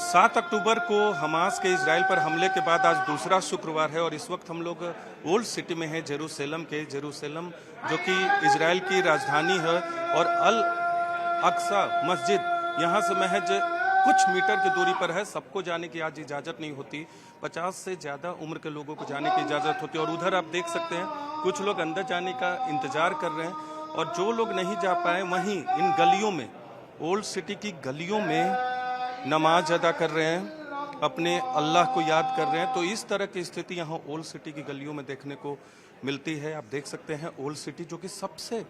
7 अक्टूबर को हमास के इजराइल पर हमले के बाद आज दूसरा शुक्रवार है और इस वक्त हम लोग ओल्ड सिटी में हैं, जेरूसलम जो कि इजराइल की राजधानी है। और अल अक्सा मस्जिद यहाँ से महज कुछ मीटर की दूरी पर है। सबको जाने की आज इजाज़त नहीं होती, 50 से ज़्यादा उम्र के लोगों को जाने की इजाज़त होती है। और उधर आप देख सकते हैं कुछ लोग अंदर जाने का इंतज़ार कर रहे हैं और जो लोग नहीं जा पाए वहीं इन गलियों में, ओल्ड सिटी की गलियों में नमाज अदा कर रहे हैं, अपने अल्लाह को याद कर रहे हैं। तो इस तरह की स्थिति यहाँ ओल्ड सिटी की गलियों में देखने को मिलती है। आप देख सकते हैं ओल्ड सिटी जो कि सबसे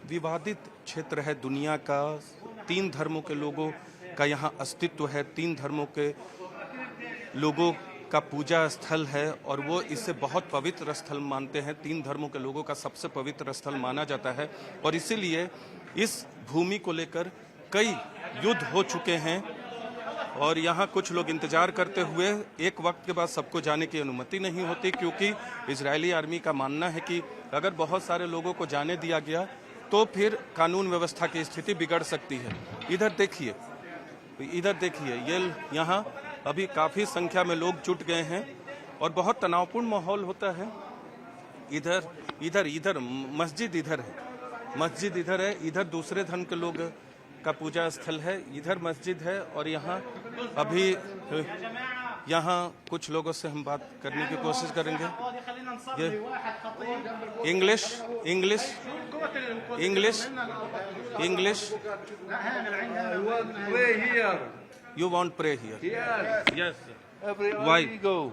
विवादित क्षेत्र है दुनिया का। 3 धर्मों के लोगों का यहाँ अस्तित्व है, 3 धर्मों के लोगों का पूजा स्थल है और वो इसे बहुत पवित्र स्थल मानते हैं। 3 धर्मों के लोगों का सबसे पवित्र स्थल माना जाता है और इसीलिए इस भूमि को लेकर कई युद्ध हो चुके हैं और यहाँ कुछ लोग इंतजार करते हुए एक वक्त के बाद सबको जाने की अनुमति नहीं होती, क्योंकि इजरायली आर्मी का मानना है कि अगर बहुत सारे लोगों को जाने दिया गया तो फिर कानून व्यवस्था की स्थिति बिगड़ सकती है। इधर देखिए, ये यहाँ अभी काफ़ी संख्या में लोग जुट गए हैं और बहुत तनावपूर्ण माहौल होता है। इधर मस्जिद इधर है, इधर दूसरे धर्म के लोग का पूजा स्थल है, इधर मस्जिद है। और यहाँ कुछ लोगों से हम बात करने की कोशिश करेंगे। ये English You want pray here? Yes. Why? Go.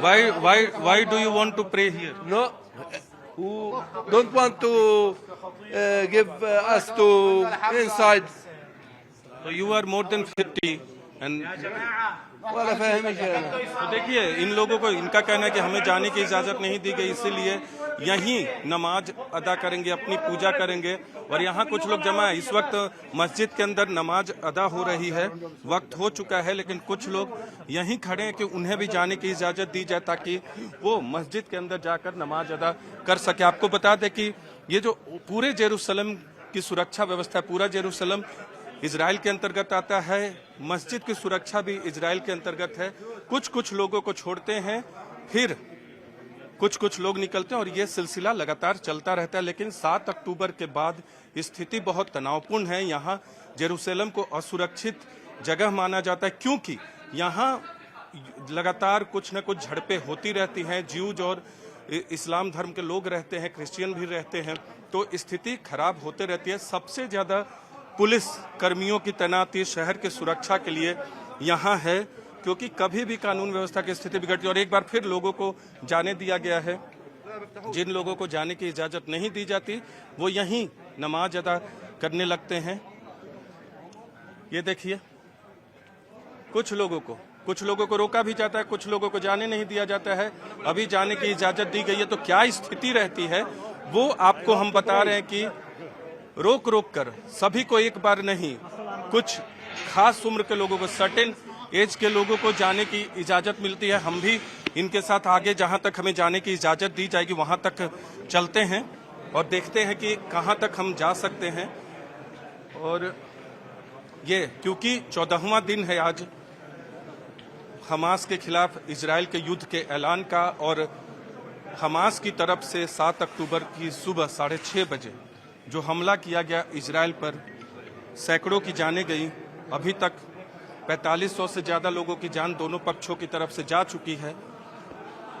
Why do you want to pray here? No. Who don't want to give us to inside. So you are more than 50 and वाला फहमिश है। तो देखिए इन लोगों को, इनका कहना है कि हमें जाने की इजाज़त नहीं दी गई, इसीलिए यहीं नमाज अदा करेंगे, अपनी पूजा करेंगे। और यहाँ कुछ लोग जमा है। इस वक्त मस्जिद के अंदर नमाज अदा हो रही है, वक्त हो चुका है, लेकिन कुछ लोग यहीं खड़े हैं कि उन्हें भी जाने की इजाज़त दी जाए ताकि वो मस्जिद के अंदर जाकर नमाज अदा कर सके। आपको बता दें कि ये जो पूरे जेरूसलम की सुरक्षा व्यवस्था है, पूरा जेरूसलम इजराइल के अंतर्गत आता है, मस्जिद की सुरक्षा भी इजराइल के अंतर्गत है। कुछ लोगों को छोड़ते हैं, फिर कुछ लोग निकलते हैं और ये सिलसिला लगातार चलता रहता है। लेकिन 7 अक्टूबर के बाद स्थिति बहुत तनावपूर्ण है। यहाँ जेरूसलम को असुरक्षित जगह माना जाता है, क्योंकि यहाँ लगातार कुछ न कुछ झड़पें होती रहती हैं। ज्यूज और इस्लाम धर्म के लोग रहते हैं, क्रिश्चियन भी रहते हैं, तो स्थिति खराब होते रहती है। सबसे ज़्यादा पुलिस कर्मियों की तैनाती शहर की सुरक्षा के लिए यहाँ है, क्योंकि कभी भी कानून व्यवस्था की स्थिति बिगड़ती है। और एक बार फिर लोगों को जाने दिया गया है। जिन लोगों को जाने की इजाज़त नहीं दी जाती वो यहीं नमाज अदा करने लगते हैं। ये देखिए, कुछ लोगों को रोका भी जाता है, कुछ लोगों को जाने नहीं दिया जाता है। अभी जाने की इजाज़त दी गई है तो क्या स्थिति रहती है वो आपको हम बता रहे हैं कि रोक कर सभी को एक बार नहीं, कुछ खास उम्र के लोगों को, सर्टेन एज के लोगों को जाने की इजाज़त मिलती है। हम भी इनके साथ आगे जहां तक हमें जाने की इजाज़त दी जाएगी वहां तक चलते हैं और देखते हैं कि कहां तक हम जा सकते हैं। और ये क्योंकि 14वां दिन है आज हमास के खिलाफ इजराइल के युद्ध के ऐलान का, और हमास की तरफ से 7 अक्टूबर की सुबह 6:30 बजे जो हमला किया गया इजराइल पर, सैकड़ों की जानें गई। अभी तक 4500 से ज़्यादा लोगों की जान दोनों पक्षों की तरफ से जा चुकी है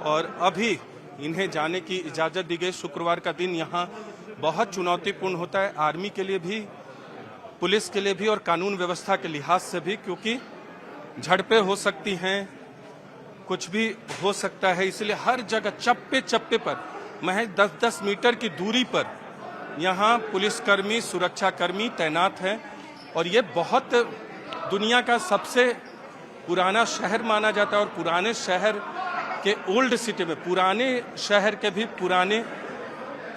और अभी इन्हें जाने की इजाज़त दी गई। शुक्रवार का दिन यहाँ बहुत चुनौतीपूर्ण होता है, आर्मी के लिए भी, पुलिस के लिए भी और कानून व्यवस्था के लिहाज से भी, क्योंकि झड़पें हो सकती हैं, कुछ भी हो सकता है। इसलिए हर जगह चप्पे पर महज 10-10 मीटर की दूरी पर यहाँ पुलिसकर्मी, सुरक्षाकर्मी तैनात हैं। और ये बहुत दुनिया का सबसे पुराना शहर माना जाता है और पुराने शहर के ओल्ड सिटी में, पुराने शहर के भी पुराने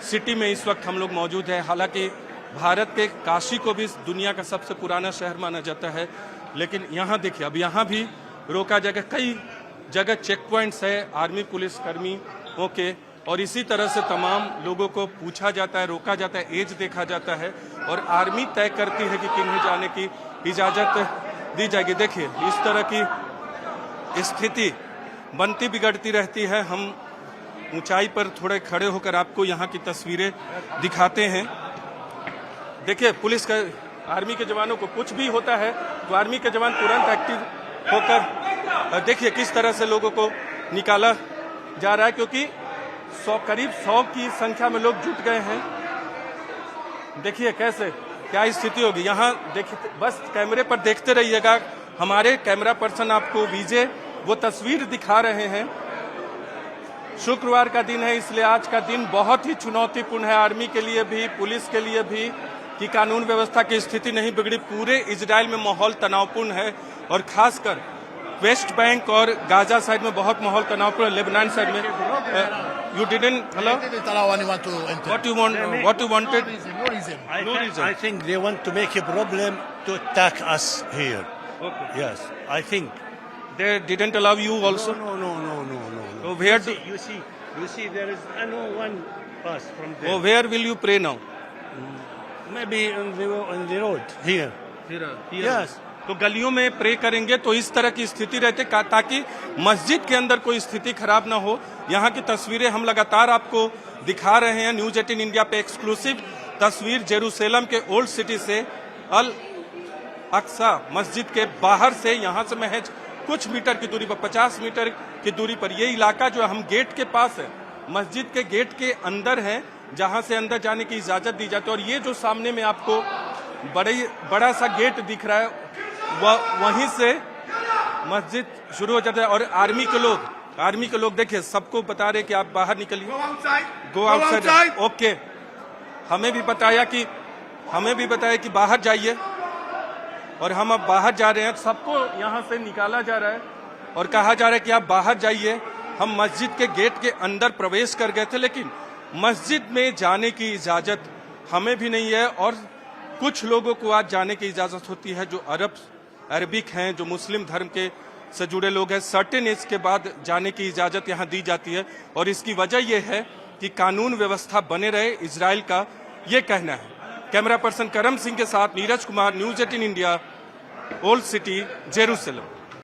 सिटी में इस वक्त हम लोग मौजूद हैं। हालांकि भारत के काशी को भी दुनिया का सबसे पुराना शहर माना जाता है, लेकिन यहाँ देखिए अब यहाँ भी रोका जाएगा। कई जगह चेक पॉइंट्स है आर्मी पुलिस कर्मियों के, और इसी तरह से तमाम लोगों को पूछा जाता है, रोका जाता है, एज देखा जाता है और आर्मी तय करती है कि किन्हें जाने की इजाजत दी जाएगी। देखिए इस तरह की स्थिति बनती बिगड़ती रहती है। हम ऊंचाई पर थोड़े खड़े होकर आपको यहाँ की तस्वीरें दिखाते हैं। देखिए पुलिस का, आर्मी के जवानों को कुछ भी होता है तो आर्मी के जवान तुरंत एक्टिव होकर देखिए किस तरह से लोगों को निकाला जा रहा है, क्योंकि करीब 100 की संख्या में लोग जुट गए हैं। देखिए कैसे क्या स्थिति होगी यहाँ। देखिए बस कैमरे पर देखते रहिएगा, हमारे कैमरा पर्सन आपको विजय वो तस्वीर दिखा रहे हैं। शुक्रवार का दिन है, इसलिए आज का दिन बहुत ही चुनौतीपूर्ण है आर्मी के लिए भी, पुलिस के लिए भी, कि कानून व्यवस्था की स्थिति नहीं बिगड़ी। पूरे इजराइल में माहौल तनावपूर्ण है और खासकर वेस्ट बैंक और गाजा साइड में बहुत माहौल तनावपूर्ण है। लेबनान साइड में you didn't allow? They didn't allow anyone to enter. What you wanted? No reason. I think they want to make a problem to attack us here. Okay. Yes, I think. They didn't allow you also? No. So where do, You see, there is no one pass from there. oh, where will you pray now? Maybe on the road here. Yes. तो गलियों में pray करेंगे तो इस तरह की स्थिति रहती ताकि मस्जिद के अंदर कोई स्थिति खराब ना हो। यहाँ की तस्वीरें हम लगातार आपको दिखा रहे हैं न्यूज 18 इंडिया पे। एक्सक्लूसिव तस्वीर जेरूसलम के ओल्ड सिटी से, अल अक्सा मस्जिद के बाहर से, यहाँ से महज कुछ मीटर की दूरी पर, 50 मीटर की दूरी पर ये इलाका जो हम गेट के पास है, मस्जिद के गेट के अंदर है, जहाँ से अंदर जाने की इजाजत दी जाती है। और ये जो सामने में आपको बड़ा सा गेट दिख रहा है, वहीं से मस्जिद शुरू हो जाता है। और आर्मी के लोग देखिए सबको बता रहे कि आप बाहर निकलिए, गो आउटसाइड। ओके, हमें भी बताया कि बाहर जाइए और हम अब बाहर जा रहे हैं। सबको यहाँ से निकाला जा रहा है और कहा जा रहा है कि आप बाहर जाइए। हम मस्जिद के गेट के अंदर प्रवेश कर गए थे, लेकिन मस्जिद में जाने की इजाजत हमें भी नहीं है। और कुछ लोगों को आज जाने की इजाजत होती है जो अरबिक हैं, जो मुस्लिम धर्म के से जुड़े लोग हैं। सर्टेन एज के बाद जाने की इजाजत यहाँ दी जाती है और इसकी वजह यह है कि कानून व्यवस्था बने रहे, इजराइल का ये कहना है। कैमरा पर्सन करम सिंह के साथ Neeraj Kumar, news 18 India, old city, Jerusalem.